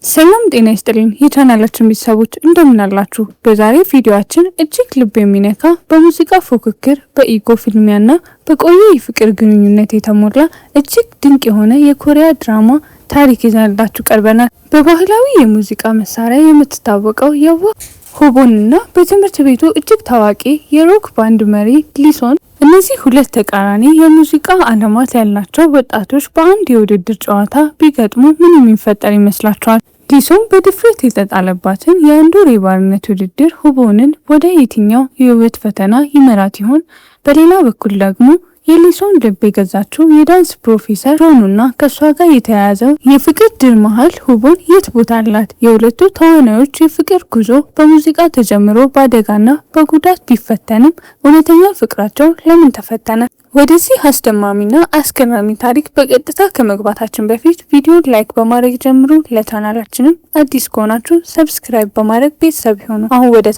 ሰላም ጤና ይስጥልኝ የቻናላችን ቤተሰቦች እንደምን አላችሁ? በዛሬ ቪዲዮአችን እጅግ ልብ የሚነካ በሙዚቃ ፉክክር በኢጎ ፊልሚያና በቆየ የፍቅር ግንኙነት የተሞላ እጅግ ድንቅ የሆነ የኮሪያ ድራማ ታሪክ ይዘንላችሁ ቀርበናል። በባህላዊ የሙዚቃ መሳሪያ የምትታወቀው የዋ ሆቦንና በትምህርት ቤቱ እጅግ ታዋቂ የሮክ ባንድ መሪ ሊሶን እነዚህ ሁለት ተቃራኒ የሙዚቃ ዓለማት ያላቸው ወጣቶች በአንድ የውድድር ጨዋታ ቢገጥሙ ምን የሚፈጠር ይመስላችኋል? ሊሶን በድፍረት የተጣለባትን የአንድ ወር የባርነት ውድድር ሆቦንን ወደ የትኛው የውበት ፈተና ይመራት ይሆን? በሌላ በኩል ደግሞ የሊሶን ልብ የገዛችው የዳንስ ፕሮፌሰር ጆኑና ከሷ ጋር የተያያዘው የፍቅር ድር መሃል ሆቦን የት ቦታ አላት? የሁለቱ ተዋናዮች የፍቅር ጉዞ በሙዚቃ ተጀምሮ በአደጋና በጉዳት ቢፈተንም እውነተኛ ፍቅራቸው ለምን ተፈተነ? ወደዚህ አስደማሚና አስገራሚ ታሪክ በቀጥታ ከመግባታችን በፊት ቪዲዮን ላይክ በማድረግ ጀምሩ። ለቻናላችንም አዲስ ከሆናችሁ ሰብስክራይብ በማድረግ ቤተሰብ ይሁኑ። አሁን ወደ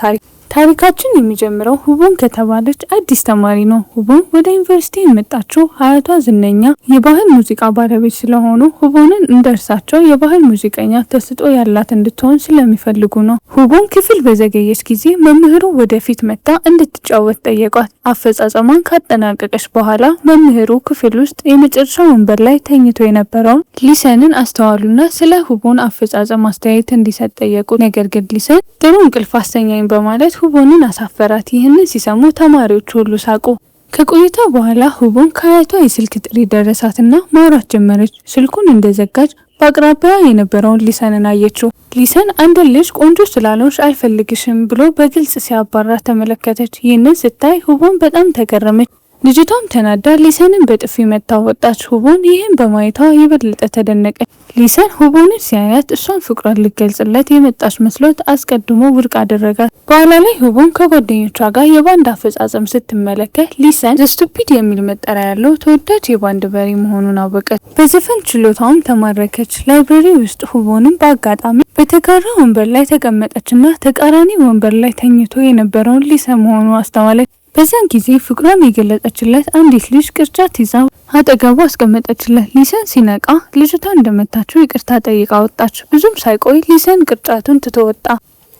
ታሪካችን የሚጀምረው ሁቦን ከተባለች አዲስ ተማሪ ነው። ሁቦን ወደ ዩኒቨርሲቲ የመጣችው አያቷ ዝነኛ የባህል ሙዚቃ ባለቤት ስለሆኑ ሁቦንን እንደርሳቸው የባህል ሙዚቀኛ ተሰጥኦ ያላት እንድትሆን ስለሚፈልጉ ነው። ሁቦን ክፍል በዘገየች ጊዜ መምህሩ ወደፊት መጣ እንድትጫወት ጠየቋት። አፈጻጸሟን ካጠናቀቀች በኋላ መምህሩ ክፍል ውስጥ የመጨረሻ ወንበር ላይ ተኝቶ የነበረውን ሊሰንን አስተዋሉና ስለ ሁቦን አፈጻጸም አስተያየት እንዲሰጥ ጠየቁ። ነገር ግን ሊሰን ጥሩ እንቅልፍ አስተኛኝ በማለት ሁቦንን አሳፈራት። ይህንን ሲሰሙ ተማሪዎች ሁሉ ሳቁ። ከቆይታ በኋላ ሁቦን ከአያቷ የስልክ ጥሪ ደረሳትና ማውራት ጀመረች። ስልኩን እንደዘጋጅ በአቅራቢያ የነበረውን ሊሰንን አየችው። ሊሰን አንድ ልጅ ቆንጆ ስላለሽ አይፈልግሽም ብሎ በግልጽ ሲያባራ ተመለከተች። ይህንን ስታይ ሁቦን በጣም ተገረመች። ልጅቷም ተናዳ ሊሰንን በጥፊ መታ ወጣች። ሁቦን ይህን በማየቷ የበለጠ ተደነቀች። ሊሰን ሁቦንን ሲያያት እሷን ፍቅሯን ልገልጽለት የመጣች መስሎት አስቀድሞ ውድቅ አደረጋት። በኋላ ላይ ሁቦን ከጓደኞቿ ጋር የባንድ አፈጻጸም ስትመለከት ሊሰን ዘ ስቱፒድ የሚል መጠሪያ ያለው ተወዳጅ የባንድ መሪ መሆኑን አወቀች። በዘፈን ችሎታውም ተማረከች። ላይብረሪ ውስጥ ሁቦንም በአጋጣሚ በተጋራ ወንበር ላይ ተቀመጠችና ተቃራኒ ወንበር ላይ ተኝቶ የነበረውን ሊሰን መሆኑ አስተዋለች። በዚያን ጊዜ ፍቅሯን የገለጸችለት አንዲት ልጅ ቅርጫት ይዛ አጠገቡ አስቀመጠችለት። ሊሰን ሲነቃ ልጅቷ እንደመታችው ይቅርታ ጠይቃ ወጣች። ብዙም ሳይቆይ ሊሰን ቅርጫቱን ትቶ ወጣ።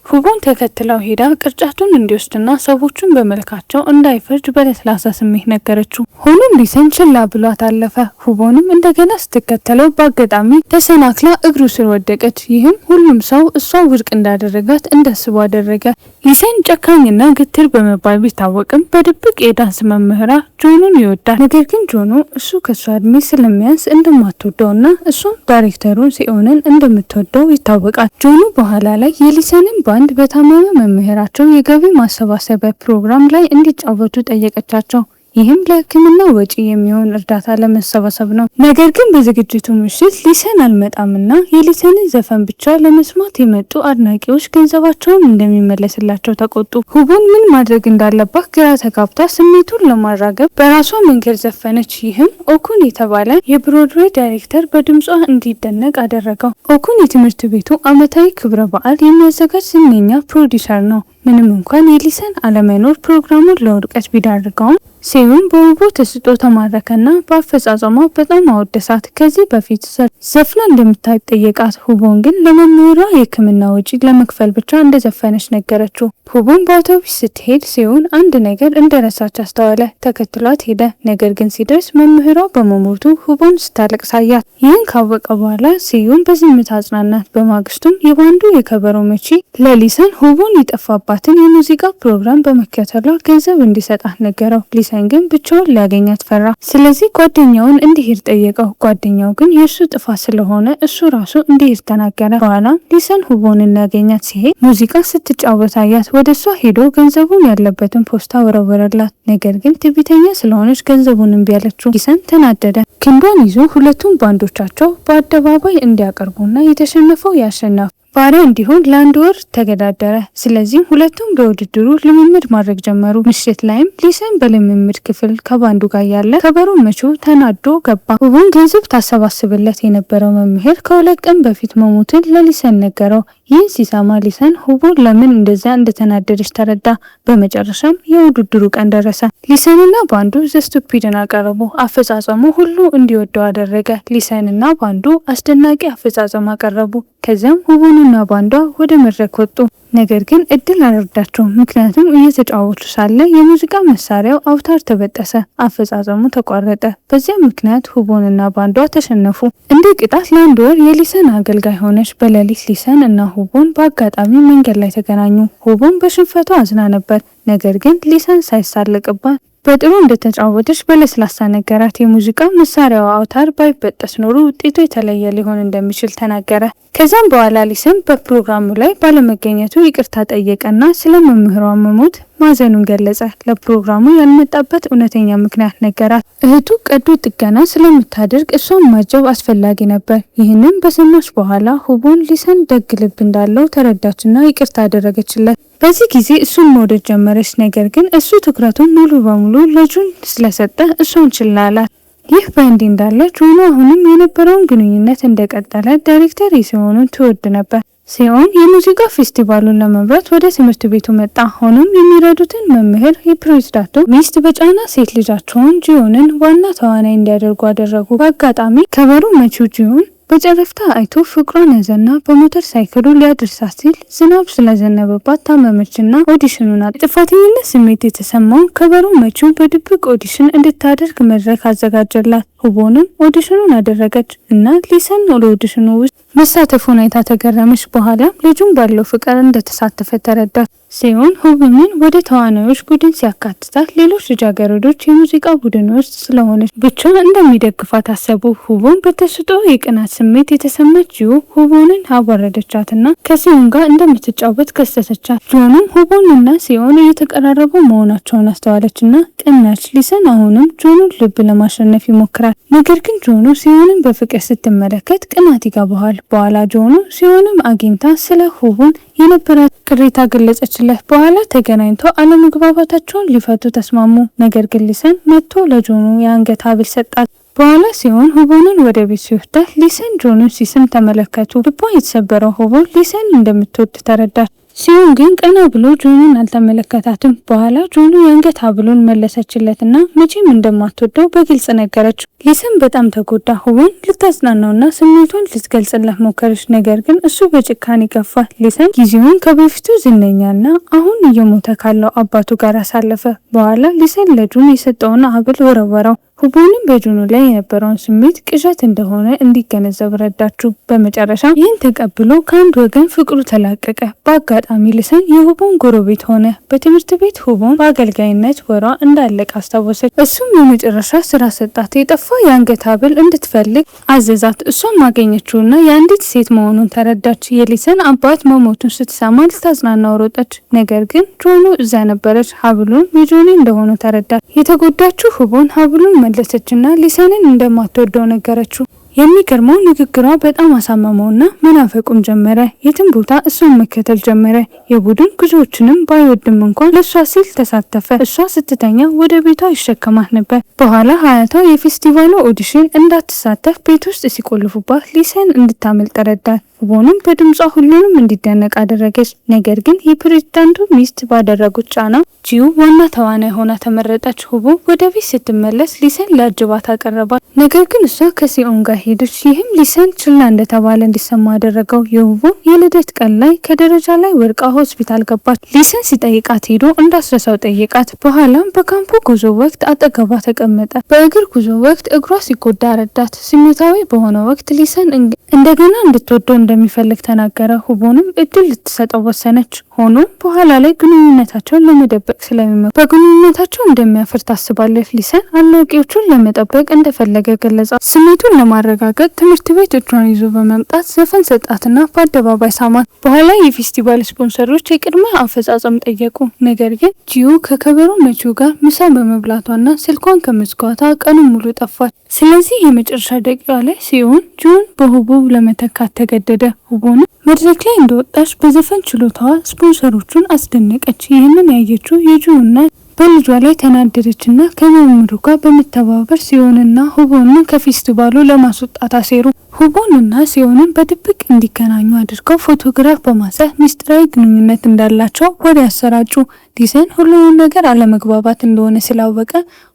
ሁቦን ተከትለው ሄዳ ቅርጫቱን እንዲወስድና ሰዎቹን በመልካቸው እንዳይፈርድ በለስላሳ ስሜት ነገረችው። ሆኖም ሊሰን ችላ ብሏት አለፈ። ሁቦንም እንደገና ስትከተለው በአጋጣሚ ተሰናክላ እግሩ ስር ወደቀች። ይህም ሁሉም ሰው እሷ ውድቅ እንዳደረጋት እንዳስቡ አደረገ። ሊሰን ጨካኝና ግትር በመባል ቢታወቅም በድብቅ የዳንስ መምህራ ጆኑን ይወዳል። ነገር ግን ጆኑ እሱ ከሷ እድሜ ስለሚያንስ እንደማትወደውና እሷም ዳይሬክተሩን ሲኦንን እንደምትወደው ይታወቃል። ጆኑ በኋላ ላይ የሊሰንን ባንድ በታመመ መምህራቸው የገቢ ማሰባሰቢያ ፕሮግራም ላይ እንዲጫወቱ ጠየቀቻቸው። ይህም ለሕክምና ወጪ የሚሆን እርዳታ ለመሰባሰብ ነው። ነገር ግን በዝግጅቱ ምሽት ሊሰን አልመጣምና የሊሰንን ዘፈን ብቻ ለመስማት የመጡ አድናቂዎች ገንዘባቸውን እንደሚመለስላቸው ተቆጡ። ሁቦን ምን ማድረግ እንዳለባት ግራ ተጋብታ ስሜቱን ለማራገብ በራሷ መንገድ ዘፈነች። ይህም ኦኩን የተባለ የብሮድዌይ ዳይሬክተር በድምጿ እንዲደነቅ አደረገው። ኦኩን የትምህርት ቤቱ ዓመታዊ ክብረ በዓል የሚያዘጋጅ ዝነኛ ፕሮዲሰር ነው። ምንም እንኳን የሊሰን አለመኖር ፕሮግራሙን ለውድቀት ቢዳርገውም ሴዩን በውቦ ተስጦ ተማረከና በአፈጻጸሟ በጣም አወደሳት። ከዚህ በፊት ዘፍና እንደምታጠየቃት ሁቦን ግን ለመምህሯ የሕክምና ወጪ ለመክፈል ብቻ እንደዘፈነች ነገረችው። ሁቦን በአውቶቡስ ስትሄድ ሴዩን አንድ ነገር እንደረሳች አስተዋለ። ተከትሏት ሄደ። ነገር ግን ሲደርስ መምህሯ በመሞቱ ሁቦን ስታለቅስ አያት። ይህን ካወቀ በኋላ ሴዩን በዝምታ አጽናናት። በማግስቱም የባንዱ የከበሮ መቺ ለሊሰን ሁቦን የጠፋባትን የሙዚቃ ፕሮግራም በመከተሏ ገንዘብ እንዲሰጣት ነገረው። ሊሰን ግን ብቻውን ሊያገኛት ፈራ። ስለዚህ ጓደኛውን እንዲሄድ ጠየቀው። ጓደኛው ግን የእሱ ጥፋት ስለሆነ እሱ ራሱ እንዲሄድ ተናገረ። በኋላ ሊሰን ሁቦንን ሊያገኛት ሲሄድ ሙዚቃ ስትጫወት አያት። ወደ እሷ ሄዶ ገንዘቡን ያለበትን ፖስታ ወረወረላት። ነገር ግን ትዕቢተኛ ስለሆነች ገንዘቡን እምቢ አለችው። ሊሰን ተናደደ። ክንዷን ይዞ ሁለቱም ባንዶቻቸው በአደባባይ እንዲያቀርቡና የተሸነፈው ያሸናፍ ባሪያ እንዲሆን ለአንድ ወር ተገዳደረ። ስለዚህም ሁለቱም ለውድድሩ ልምምድ ማድረግ ጀመሩ። ምሽት ላይም ሊሰን በልምምድ ክፍል ከባንዱ ጋር ያለ ከበሮ መቺው ተናዶ ገባ። ሁቦን ገንዘብ ታሰባስብለት የነበረው መምህር ከሁለት ቀን በፊት መሞቱን ለሊሰን ነገረው። ይህን ሲሰማ ሊሰን ሁቦን ለምን እንደዛ እንደተናደደች ተረዳ። በመጨረሻም የውድድሩ ቀን ደረሰ። ሊሰንና ባንዱ ዘስቱፒድን አቀረቡ። አፈጻጸሙ ሁሉ እንዲወደው አደረገ። ሊሰንና ባንዱ አስደናቂ አፈጻጸም አቀረቡ። ከዚያም ሁቦንና ባንዷ ወደ መድረክ ወጡ። ነገር ግን እድል አልረዳቸውም። ምክንያቱም እየተጫወቱ ሳለ የሙዚቃ መሳሪያው አውታር ተበጠሰ፣ አፈጻጸሙ ተቋረጠ። በዚያም ምክንያት ሁቦንና ባንዷ ተሸነፉ። እንደ ቅጣት ለአንድ ወር የሊሰን አገልጋይ ሆነች። በሌሊት ሊሰን እና ሁቦን በአጋጣሚ መንገድ ላይ ተገናኙ። ሁቦን በሽንፈቱ አዝና ነበር። ነገር ግን ሊሰን ሳይሳለቅባት በጥሩ እንደተጫወተች በለስላሳ ነገራት። የሙዚቃ መሳሪያው አውታር ባይበጠስ ኖሮ ውጤቱ የተለየ ሊሆን እንደሚችል ተናገረ። ከዛም በኋላ ሊሰን በፕሮግራሙ ላይ ባለመገኘቱ ይቅርታ ጠየቀና ስለ መምህሯ መሞት ማዘኑን ገለጸ። ለፕሮግራሙ ያልመጣበት እውነተኛ ምክንያት ነገራት። እህቱ ቀዶ ጥገና ስለምታደርግ እሷን ማጀብ አስፈላጊ ነበር። ይህንን በሰማች በኋላ ሁቦን ሊሰን ደግ ልብ እንዳለው ተረዳችና ይቅርታ አደረገችለት። በዚህ ጊዜ እሱን መውደድ ጀመረች። ነገር ግን እሱ ትኩረቱን ሙሉ በሙሉ ለጁን ስለሰጠ እሷን ችላ አላት። ይህ በእንዲህ እንዳለ ጁኖ አሁንም የነበረውን ግንኙነት እንደቀጠለ ዳይሬክተር ሲሆኑን ትወድ ነበር። ሲሆን የሙዚቃ ፌስቲቫሉን ለመምራት ወደ ትምህርት ቤቱ መጣ። ሆኖም የሚረዱትን መምህር የፕሬዝዳንቱ ሚስት በጫና ሴት ልጃቸውን ጂዮንን ዋና ተዋናይ እንዲያደርጉ አደረጉ። በአጋጣሚ ከበሮ መቺው ጂዮን በጨረፍታ አይቶ ፍቅሯን ያዘና በሞተር ሳይክሉ ሊያደርሳት ሲል ዝናብ ስለዘነበባት ታመመችና ኦዲሽኑን ጥፋተኝነት ስሜት የተሰማው ከበሮ መቺው በድብቅ ኦዲሽን እንድታደርግ መድረክ አዘጋጀላት። ሁቦንም ኦዲሽኑን አደረገች እና ሊሰን ለኦዲሽኑ ውስጥ መሳተፉን አይታ ተገረመች። በኋላም ልጁን ባለው ፍቅር እንደተሳተፈ ተረዳች። ሲሆን ሁቦንን ወደ ተዋናዮች ቡድን ሲያካትታት ሌሎች ልጃገረዶች የሙዚቃ ቡድን ውስጥ ስለሆነች ብቻ እንደሚደግፋት አሰቡ። ሁቦን በተሰጥኦ የቅናት ስሜት የተሰማች ጂዮ ሁቦንን አዋረደቻትና ከሲዮን ጋር እንደምትጫወት ከሰሰቻት። ጆንም ሁቦንና ሲዮን እየተቀራረቡ መሆናቸውን አስተዋለችና ቀናች። ሊሰን አሁንም ጆኑን ልብ ለማሸነፍ ይሞክራል። ነገር ግን ጆኑ ሲዮንን በፍቅር ስትመለከት ቅናት ይገባዋል። በኋላ ጆኑ ሲዮንም አግኝታ ስለ ሁቦን የነበራት ቅሬታ ገለጸችለት። በኋላ ተገናኝቶ አለመግባባታቸውን ሊፈቱ ተስማሙ። ነገር ግን ሊሰን መጥቶ ለጆኑ የአንገት ሐብል ሰጣት። በኋላ ሲሆን ሁቦንን ወደ ቤት ሲወስዳት ሊሰን ጆኑን ሲስም ተመለከቱ። ልቧ የተሰበረው ሁቦን ሊሰን እንደምትወድ ተረዳች። ሲሆን ግን ቀና ብሎ ጆኑን አልተመለከታትም። በኋላ ጆኑ የአንገት ሐብሉን መለሰችለትና መቼም እንደማትወደው በግልጽ ነገረችው። ሊሰን በጣም ተጎዳ። ሁቦን ልታጽናናውና ስሜቱን ልትገልጽለት ሞከረች። ነገር ግን እሱ በጭካኔ ገፋ። ሊሰን ጊዜውን ከበፊቱ ዝነኛና አሁን እየሞተ ካለው አባቱ ጋር አሳለፈ። በኋላ ሊሰን ለጆኑ የሰጠውን ሐብል ወረወረው። ሁቦንም በጆኑ ላይ የነበረውን ስሜት ቅዠት እንደሆነ እንዲገነዘብ ረዳችው። በመጨረሻ ይህን ተቀብሎ ከአንድ ወገን ፍቅሩ ተላቀቀ። በአጋጣሚ ሊሰን የሁቦን ጎረቤት ሆነ። በትምህርት ቤት ሁቦን በአገልጋይነት ወሯ እንዳለቀ አስታወሰች። እሱም የመጨረሻ ስራ ሰጣት። የጠፋ የአንገት ሐብል እንድትፈልግ አዘዛት። እሷም አገኘችውና የአንዲት ሴት መሆኑን ተረዳች። የሊሰን አባት መሞቱን ስትሰማ ልታጽናናው ሮጠች። ነገር ግን ጆኑ እዛ ነበረች። ሐብሉን የጆኒ እንደሆነ ተረዳች። የተጎዳችው ሁቦን ሐብሉን መለሰችና ሊሰንን እንደማትወደው ነገረችው። የሚገርመው ንግግሯ በጣም አሳመመውና መናፈቁን ጀመረ። የትም ቦታ እሷን መከተል ጀመረ። የቡድን ጉዞዎችንም ባይወድም እንኳን ለእሷ ሲል ተሳተፈ። እሷ ስትተኛ ወደ ቤቷ ይሸከማት ነበር። በኋላ ሀያቷ የፌስቲቫሉ ኦዲሽን እንዳትሳተፍ ቤት ውስጥ ሲቆልፉባት ሊሰን እንድታመልጥ ረዳት። ሁቦንም በድምጿ ሁሉንም እንዲደነቅ አደረገች። ነገር ግን የፕሬዝዳንቱ ሚስት ባደረጉት ጫና ጂዩ ዋና ተዋናይ ሆና ተመረጠች። ሁቦ ወደ ቤት ስትመለስ ሊሰን ለአጅባት አቀረባት። ነገር ግን እሷ ከሲዮን ጋር ሄደች። ይህም ሊሰን ችላ እንደተባለ እንዲሰማ አደረገው። የሁቦ የልደት ቀን ላይ ከደረጃ ላይ ወድቃ ሆስፒታል ገባች። ሊሰን ሲጠይቃት ሄዶ እንዳስረሳው ጠይቃት። በኋላም በካምፑ ጉዞ ወቅት አጠገቧ ተቀመጠ። በእግር ጉዞ ወቅት እግሯ ሲጎዳ ረዳት። ስሜታዊ በሆነ ወቅት ሊሰን እንደገና እንድትወደው እንደሚፈልግ ተናገረ። ሁቦንም እድል ልትሰጠው ወሰነች። ሆኖም በኋላ ላይ ግንኙነታቸውን ለመደበቅ ስለሚመ በግንኙነታቸው እንደሚያፍር ታስባለች። ሊሰን አድናቂዎቹን ለመጠበቅ እንደፈለገ ገለጻ። ስሜቱን ለማረጋገጥ ትምህርት ቤት እጇን ይዞ በመምጣት ዘፈን ሰጣትና በአደባባይ ሳማት። በኋላ የፌስቲቫል ስፖንሰሮች የቅድመ አፈጻጸም ጠየቁ። ነገር ግን ጂዩ ከከበሮ መቺው ጋር ምሳ በመብላቷና ስልኳን ከመዝጋቷ ቀኑን ሙሉ ጠፋች። ስለዚህ የመጨረሻ ደቂቃ ላይ ሲሆን ጂዩን በሁቦ ለመተካት ተገደደ። ሁቦንም መድረክ ላይ እንደወጣች በዘፈን ችሎታዋ ስፖንሰሮቹን አስደነቀች። ይህንን ያየችው የጂዩ እናት በልጇ ላይ ተናደደችና ከመምህሩ ጋር በመተባበር ሲዮንና ሁቦንን ከፌስቲቫሉ ለማስወጣት አሴሩ። ሁቦንና ሲዮንን በድብቅ እንዲገናኙ አድርገው ፎቶግራፍ በማንሳት ሚስጥራዊ ግንኙነት እንዳላቸው ወሬ ያሰራጩ። ሊሰን ሁሉንም ነገር አለመግባባት እንደሆነ ስላወቀ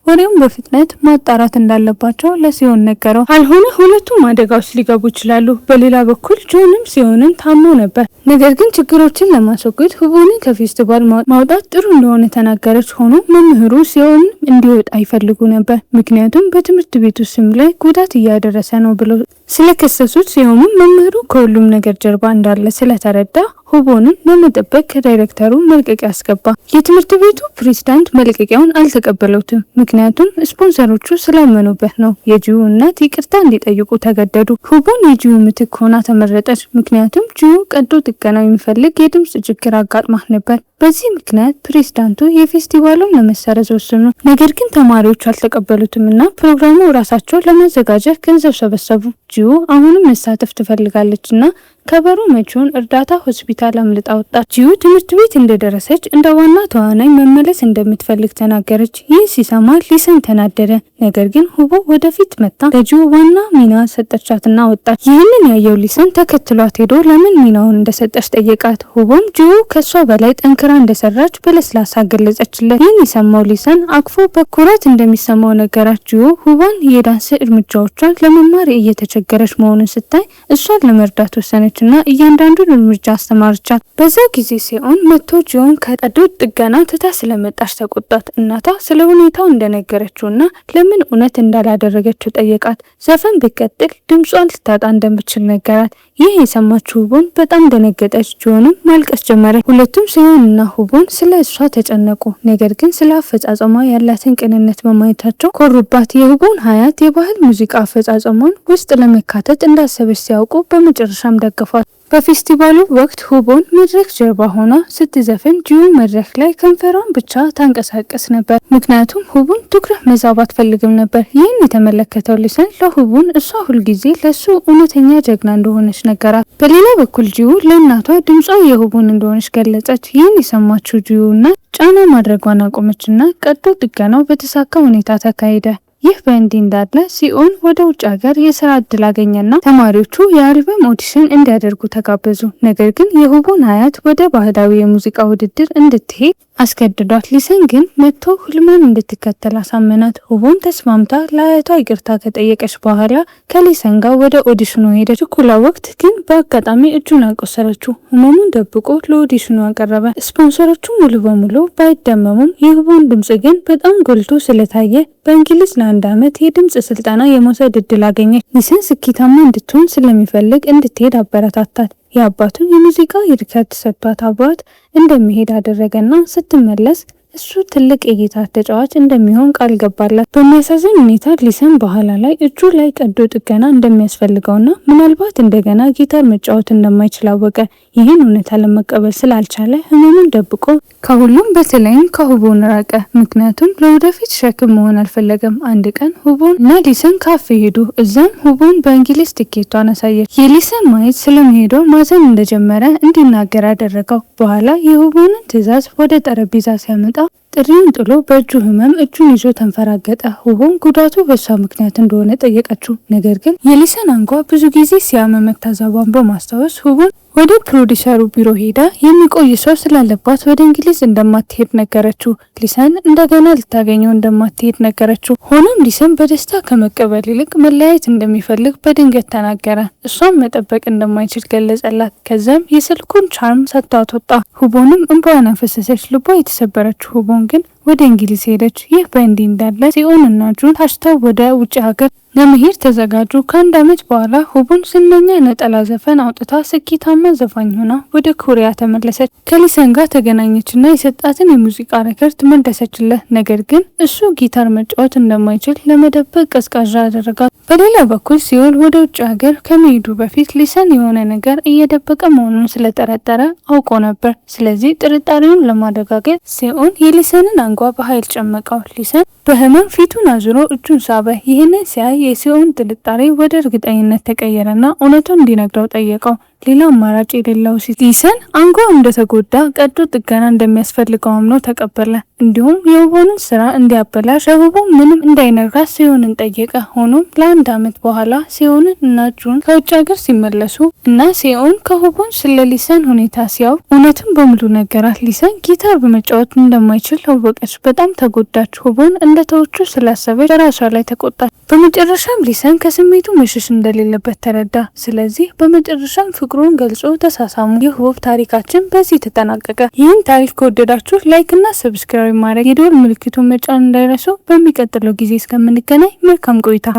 ወሬውን በፍጥነት ማጣራት እንዳለባቸው ለሲዮን ነገረው። አልሆነ ሁለቱም አደጋ ውስጥ ሊገቡ ይችላሉ። በሌላ በኩል ጆንም ሲዮንን ታሞ ነበር። ነገር ግን ችግሮችን ለማስወገድ ሁቦንን ከፌስቲቫል ማውጣት ጥሩ እንደሆነ ተናገረች። ሆኖ መምህሩ ሲዮንን እንዲወጣ ይፈልጉ ነበር፣ ምክንያቱም በትምህርት ቤቱ ስም ላይ ጉዳት እያደረሰ ነው ብለው ስለከሰሱት። ሲዮንም መምህሩ ከሁሉም ነገር ጀርባ እንዳለ ስለተረዳ ሁቦንን ለመጠበቅ ከዳይሬክተሩ መልቀቂያ አስገባ። የትምህርት ቤቱ ፕሬዝዳንት መልቀቂያውን አልተቀበሉትም፣ ምክንያቱም ስፖንሰሮቹ ስላመኑበት ነው። የጂዩ እናት ይቅርታ እንዲጠይቁ ተገደዱ። ሁቦን የጂዩ ምትክ ሆና ተመረጠች፣ ምክንያቱም ጂዩ ቀዶ ጥገና የሚፈልግ የድምጽ ችግር አጋጥማት ነበር። በዚህ ምክንያት ፕሬዝዳንቱ የፌስቲቫሉን ለመሰረዝ ወሰኑ። ነገር ግን ተማሪዎቹ አልተቀበሉትም እና ፕሮግራሙ ራሳቸው ለማዘጋጀት ገንዘብ ሰበሰቡ። ጂዩ አሁንም መሳተፍ ትፈልጋለች እና ከበሮ መቺውን እርዳታ ሆስፒታል አምልጣ ወጣች። ጂዩ ትምህርት ቤት እንደደረሰች እንደ ዋና ተዋናይ መመለስ እንደምትፈልግ ተናገረች። ይህ ሲሰማ ሊሰን ተናደደ። ነገር ግን ሁቦ ወደፊት መጣ ለጂዩ ዋና ሚና ሰጠቻትና ወጣች። ይህንን ያየው ሊሰን ተከትሏት ሄዶ ለምን ሚናውን እንደሰጠች ጠየቃት። ሁቦም ጂዩ ከሷ በላይ ጠንክራ እንደሰራች በለስላሳ ገለጸችለት። ይህን የሰማው ሊሰን አቅፎ በኩራት እንደሚሰማው ነገራት። ጂዩ ሁቦን የዳንስ እርምጃዎቿን ለመማር እየተቸገረች መሆኑን ስታይ እሷን ለመርዳት ወሰነች እና እያንዳንዱን እርምጃ አስተማረቻት። በዛ ጊዜ ሲሆን መጥቶ ጂዮን ከቀዶ ጥገና ትታ ስለመጣች ተቆጣት። እናቷ ስለ ሁኔታው እንደነገረችውና ለምን እውነት እንዳላደረገችው ጠየቃት። ዘፈን ቢቀጥል ድምጿን ልታጣ እንደምትችል ነገራት። ይህ የሰማችው ሁቦን በጣም ደነገጠች። ጂዮንም ማልቀስ ጀመረች። ሁለቱም ሲዮንና ሁቦን ስለ እሷ ተጨነቁ። ነገር ግን ስለ አፈጻጸሟ ያላትን ቅንነት በማየታቸው ኮሩባት። የሁቦን ሀያት የባህል ሙዚቃ አፈጻጸሟን ውስጥ ለመካተት እንዳሰበች ሲያውቁ በመጨረሻም ደገፏት። በፌስቲቫሉ ወቅት ሁቦን መድረክ ጀርባ ሆና ስትዘፍን ጂዩ መድረክ ላይ ከንፈሯን ብቻ ታንቀሳቀስ ነበር፣ ምክንያቱም ሁቦን ትኩረት መሳብ አትፈልግም ነበር። ይህን የተመለከተው ሊሰን ለሁቦን እሷ ሁልጊዜ ለሱ እውነተኛ ጀግና እንደሆነች ነገራት። በሌላ በኩል ጂዩ ለእናቷ ድምጿ የሁቦን እንደሆነች ገለጸች። ይህን የሰማችው ጂዩ እናት ጫና ማድረጓን አቆመችና ቀዶ ጥገናው በተሳካ ሁኔታ ተካሄደ። ይህ በእንዲህ እንዳለ ሲዮን ወደ ውጭ ሀገር የስራ እድል አገኘና ተማሪዎቹ የአልበም ኦዲሽን እንዲያደርጉ ተጋበዙ። ነገር ግን የሁቦን ሀያት ወደ ባህላዊ የሙዚቃ ውድድር እንድትሄድ አስገድዷት። ሊሰን ግን መጥቶ ህልሟን እንድትከተል አሳመናት። ሁቦን ተስማምታ ለአያቷ ይቅርታ ከጠየቀች በኋላ ከሊሰን ጋር ወደ ኦዲሽኑ ሄደች። እኩለ ወቅት ግን በአጋጣሚ እጁን አቆሰለችው። ህመሙን ደብቆ ለኦዲሽኑ አቀረበ። ስፖንሰሮቹ ሙሉ በሙሉ ባይደመሙም የሁቦን ድምጽ ግን በጣም ጎልቶ ስለታየ በእንግሊዝ ለአንድ ዓመት የድምጽ ስልጠና የመውሰድ እድል አገኘች። ሊሰን ስኬታማ እንድትሆን ስለሚፈልግ እንድትሄድ አበረታታት። የአባቱ የሙዚቃ እድገት ሰጥቷት አብሯት እንደሚሄድ አደረገና ስትመለስ እሱ ትልቅ የጊታር ተጫዋች እንደሚሆን ቃል ገባላት። በሚያሳዝን ሁኔታ ሊሰን በኋላ ላይ እጁ ላይ ቀዶ ጥገና እንደሚያስፈልገውና ምናልባት እንደገና ጊታር መጫወት እንደማይችል አወቀ። ይህን እውነታ ለመቀበል ስላልቻለ ህመሙን ደብቆ ከሁሉም በተለይም ከሁቦን ራቀ። ምክንያቱም ለወደፊት ሸክም መሆን አልፈለገም። አንድ ቀን ሁቦን እና ሊሰን ካፌ ሄዱ። እዛም ሁቦን በእንግሊዝ ትኬቷን አሳየች። የሊሰን ማየት ስለመሄዷ ማዘን እንደጀመረ እንዲናገር አደረገው። በኋላ የሁቦንን ትዕዛዝ ወደ ጠረጴዛ ሲያመጣ ጥሪውን ጥሎ በእጁ ህመም እጁን ይዞ ተንፈራገጠ። ሁቦን ጉዳቱ በሷ ምክንያት እንደሆነ ጠየቀችው። ነገር ግን የሊሰን አንጓ ብዙ ጊዜ ሲያመ መታዘቧን በማስታወስ ሁቦን ወደ ፕሮዲሰሩ ቢሮ ሄዳ የሚቆይ ሰው ስላለባት ወደ እንግሊዝ እንደማትሄድ ነገረችው። ሊሰን እንደገና ልታገኘው እንደማትሄድ ነገረችው። ሆኖም ሊሰን በደስታ ከመቀበል ይልቅ መለያየት እንደሚፈልግ በድንገት ተናገረ። እሷም መጠበቅ እንደማይችል ገለጸላት። ከዛም የስልኩን ቻርም ሰጥቷት ወጣ። ሁቦንም እንባዋን አፈሰሰች። ልቧ የተሰበረችው ሁቦን ግን ወደ እንግሊዝ ሄደች። ይህ በእንዲህ እንዳለ ሲዮን እና ጁን ታሽተው ወደ ውጭ ሀገር ለመሄድ ተዘጋጁ። ከአንድ ዓመት በኋላ ሁቦን ዝነኛ ነጠላ ዘፈን አውጥታ ስኬታማ ዘፋኝ ሆና ወደ ኮሪያ ተመለሰች። ከሊሰን ጋር ተገናኘችና የሰጣትን የሙዚቃ ሬከርድ መለሰችለት። ነገር ግን እሱ ጊታር መጫወት እንደማይችል ለመደበቅ ቀዝቃዣ አደረጋት። በሌላ በኩል ሲዮን ወደ ውጭ ሀገር ከመሄዱ በፊት ሊሰን የሆነ ነገር እየደበቀ መሆኑን ስለጠረጠረ አውቆ ነበር። ስለዚህ ጥርጣሬውን ለማረጋገጥ ሲዮን የሊሰንን አንጓ በኃይል ጨመቀው። ሊሰን በህመም ፊቱን አዙሮ እጁን ሳበ። ይህንን ሲያይ የሲኦን ጥርጣሬ ወደ እርግጠኝነት ተቀየረና እውነቱን እንዲነግረው ጠየቀው። ሌላ አማራጭ የሌለው ሊሰን አንጓው እንደተጎዳ ቀዶ ጥገና እንደሚያስፈልገው አምኖ ተቀበለ። እንዲሁም የሁቦንን ስራ እንዲያበላሽ ለሁቦ ምንም እንዳይነግራት ሲኦንን ጠየቀ። ሆኖም ለአንድ አመት በኋላ ሲኦንን እና ጁን ከውጭ ሀገር ሲመለሱ እና ሲኦን ከሁቦን ስለ ሊሰን ሁኔታ ሲያውቅ እውነቱን በሙሉ ነገራት። ሊሰን ጊታር በመጫወት እንደማይችል አወቀች። በጣም ተጎዳች። ሁቦን እንደተወቹ ስላሰበች በራሷ ላይ ተቆጣች። በመጨረሻም ሊሰን ከስሜቱ መሸሽ እንደሌለበት ተረዳ። ስለዚህ በመጨረሻም ፍቅሩን ገልጾ ተሳሳሙ። ይህ ውብ ታሪካችን በዚህ ተጠናቀቀ። ይህን ታሪክ ከወደዳችሁ ላይክ እና ሰብስክራይብ ማድረግ የደወል ምልክቱን መጫን እንዳይረሱ። በሚቀጥለው ጊዜ እስከምንገናኝ መልካም ቆይታ።